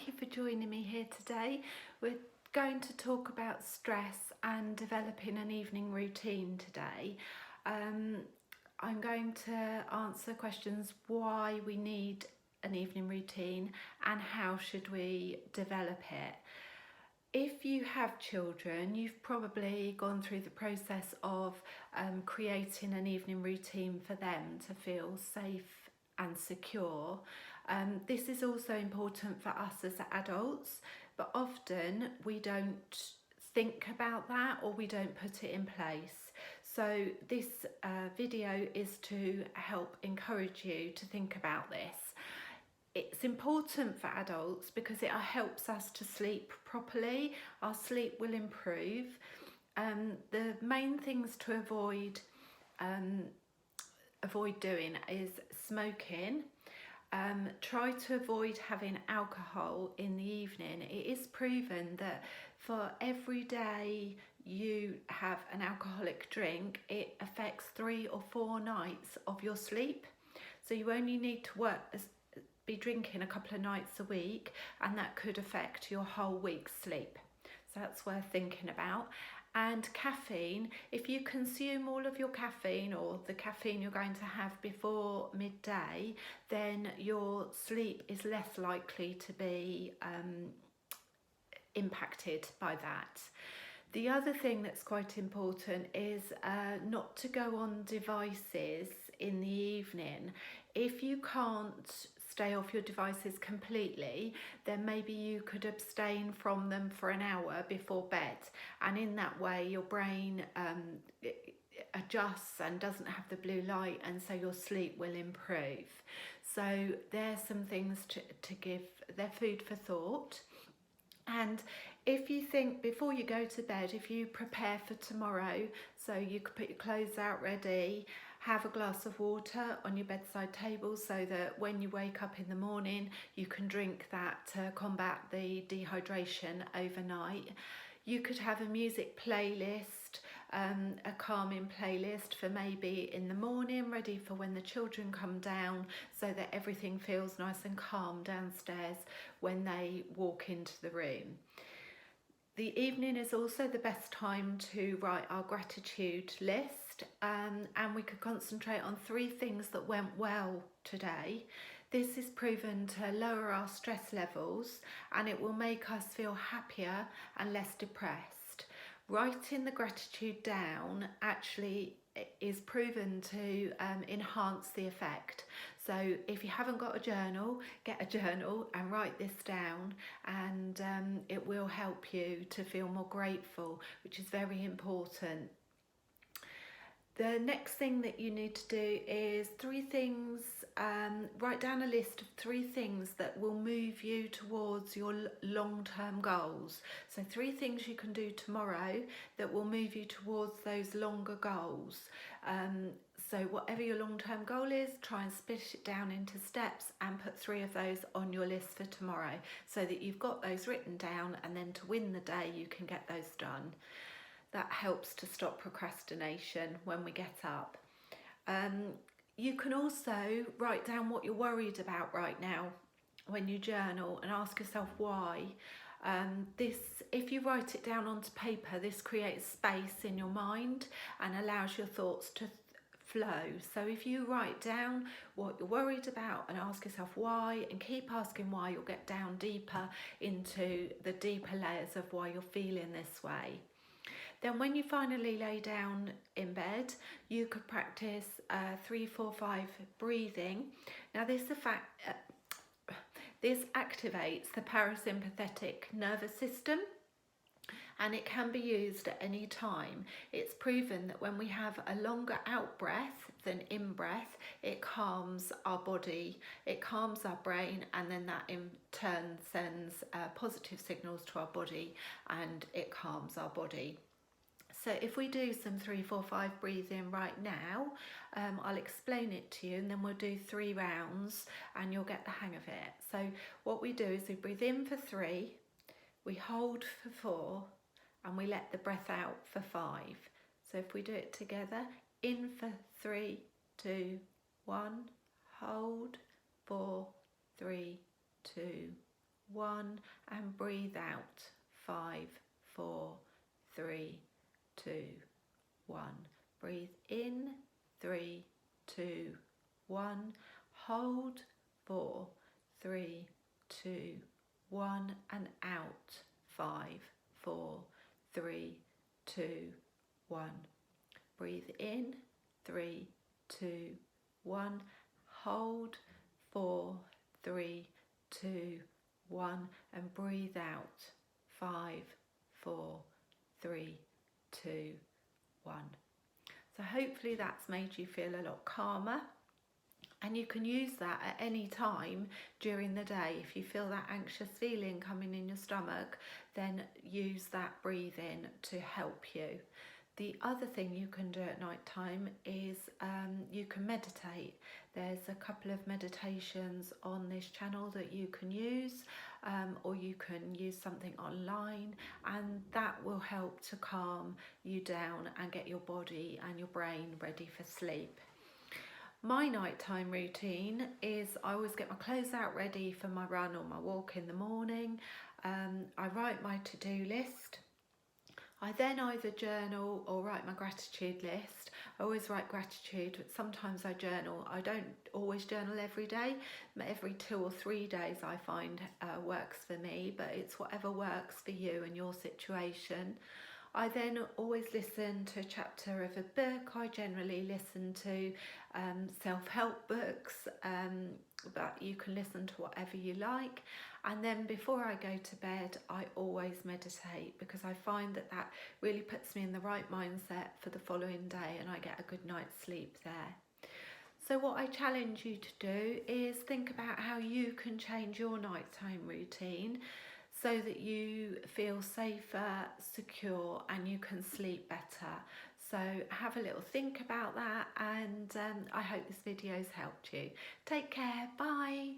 thank you for joining me here today. We're going to talk about stress and developing an evening routine today. I'm going to answer questions why we need an evening routine and how should we develop it. If you have children, you've probably gone through the process of creating an evening routine for them to feel safe and secure. This is also important for us as adults, but often we don't think about that or we don't put it in place. So this video is to help encourage you to think about this. It's important for adults because it helps us to sleep properly. Our sleep will improve. The main things to avoid doing is smoking. Try to avoid having alcohol in the evening. It is proven that for every day you have an alcoholic drink, it affects 3 or 4 nights of your sleep. So you only need to be drinking a couple of nights a week, and that could affect your whole week's sleep. So that's worth thinking about. And caffeine, if you consume all of your caffeine or the caffeine you're going to have before midday, then your sleep is less likely to be impacted by that. The other thing that's quite important is not to go on devices in the evening. If you can't stay off your devices completely, then maybe you could abstain from them for an hour before bed, and in that way your brain adjusts and doesn't have the blue light, and so your sleep will improve. So there's some things to give, they're food for thought. And if you think before you go to bed, if you prepare for tomorrow, so you could put your clothes out ready, have a glass of water on your bedside table so that when you wake up in the morning you can drink that to combat the dehydration overnight. You could have a music playlist, a calming playlist for maybe in the morning, ready for when the children come down, so that everything feels nice and calm downstairs when they walk into the room. The evening is also the best time to write our gratitude list, and we could concentrate on 3 things that went well today. This is proven to lower our stress levels, and it will make us feel happier and less depressed. Writing the gratitude down actually is proven to enhance the effect. So if you haven't got a journal, get a journal and write this down, and it will help you to feel more grateful, which is very important. The next thing that you need to do is 3 things, write down a list of 3 things that will move you towards your long-term goals. So 3 things you can do tomorrow that will move you towards those longer goals. So whatever your long-term goal is, try and split it down into steps and put 3 of those on your list for tomorrow, so that you've got those written down, and then to win the day you can get those done. That helps to stop procrastination when we get up. You can also write down what you're worried about right now when you journal, and ask yourself why. If you write it down onto paper, this creates space in your mind and allows your thoughts to flow. So if you write down what you're worried about and ask yourself why, and keep asking why, you'll get down deeper into the deeper layers of why you're feeling this way. Then when you finally lay down in bed, you could practice 3-4-5 breathing. Now this activates the parasympathetic nervous system, and it can be used at any time. It's proven that when we have a longer out breath than in breath, it calms our body, it calms our brain, and then that in turn sends positive signals to our body, and it calms our body. So if we do some 3-4-5 breathing right now, I'll explain it to you, and then we'll do 3 rounds and you'll get the hang of it. So what we do is we breathe in for 3, we hold for 4, and we let the breath out for 5. So if we do it together, in for 3, 2, 1, hold, 4, 3, 2, 1, and breathe out. 5, 4, 3, 2, 1. Breathe in. 3, 2, 1. Hold. 4, 3, 2, 1, and out. 5, 4, 3, 2, 1. Breathe in. 3, 2, 1. Hold. 4, 3, 2, 1, and breathe out. 5, 4, 3, 2, 1. So hopefully that's made you feel a lot calmer, and you can use that at any time during the day. If you feel that anxious feeling coming in your stomach, then use that breathing to help you. The other thing you can do at night time is you can meditate. There's a couple of meditations on this channel that you can use, or you can use something online, and that will help to calm you down and get your body and your brain ready for sleep. My nighttime routine is I always get my clothes out ready for my run or my walk in the morning. I write my to-do list. I then either journal or write my gratitude list. I always write gratitude, but sometimes I journal. I don't always journal every day. Every 2 or 3 days I find works for me, but it's whatever works for you and your situation. I then always listen to a chapter of a book. I generally listen to self-help books, but you can listen to whatever you like. And then before I go to bed, I always meditate, because I find that that really puts me in the right mindset for the following day, and I get a good night's sleep there. So what I challenge you to do is think about how you can change your nighttime routine so that you feel safer, secure, and you can sleep better. So have a little think about that, and I hope this video's helped you. Take care, bye.